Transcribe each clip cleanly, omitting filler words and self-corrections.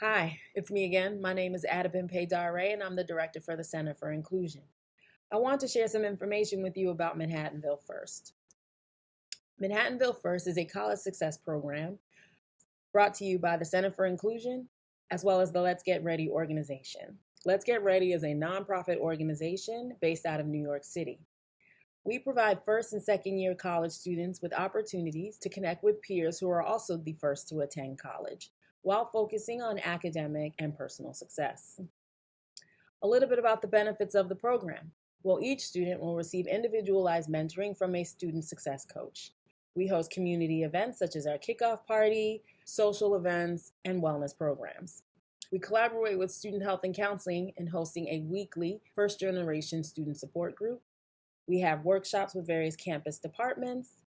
Hi, it's me again. My name is Adebimpe Dare, and I'm the director for the Center for Inclusion. I want to share some information with you about Manhattanville First. Manhattanville First is a college success program brought to you by the Center for Inclusion as well as the Let's Get Ready organization. Let's Get Ready is a nonprofit organization based out of New York City. We provide first and second year college students with opportunities to connect with peers who are also the first to attend college while focusing on academic and personal success. A little bit about the benefits of the program. Well, each student will receive individualized mentoring from a student success coach. We host community events such as our kickoff party, social events, and wellness programs. We collaborate with Student Health and Counseling in hosting a weekly first generation student support group. We have workshops with various campus departments.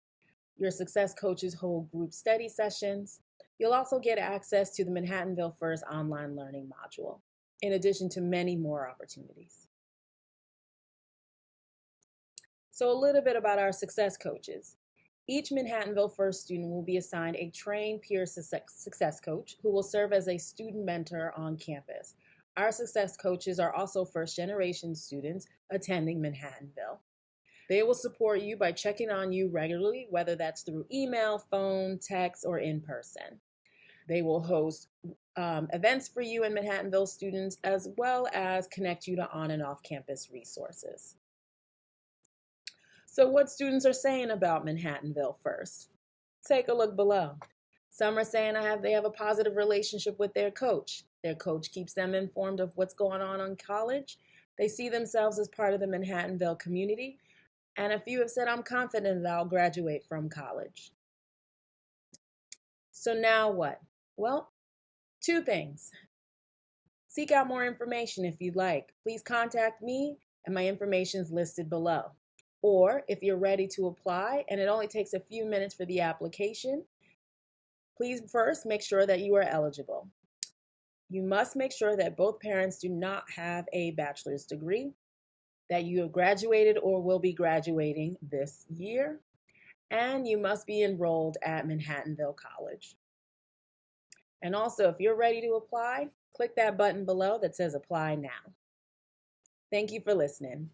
Your success coaches hold group study sessions. You'll also get access to the Manhattanville First online learning module, in addition to many more opportunities. So, a little bit about our success coaches. Each Manhattanville First student will be assigned a trained peer success coach who will serve as a student mentor on campus. Our success coaches are also first generation students attending Manhattanville. They will support you by checking on you regularly, whether that's through email, phone, text, or in person. They will host events for you and Manhattanville students, as well as connect you to on and off campus resources. So, what students are saying about Manhattanville First? Take a look below. Some are saying they have a positive relationship with their coach. Their coach keeps them informed of what's going on in college. They see themselves as part of the Manhattanville community. And a few have said, I'm confident that I'll graduate from college. So now what? Well, two things. Seek out more information if you'd like. Please contact me, and my information is listed below. Or if you're ready to apply, and it only takes a few minutes for the application, please first make sure that you are eligible. You must make sure that both parents do not have a bachelor's degree, that you have graduated or will be graduating this year, and you must be enrolled at Manhattanville College. And also, if you're ready to apply, click that button below that says Apply Now. Thank you for listening.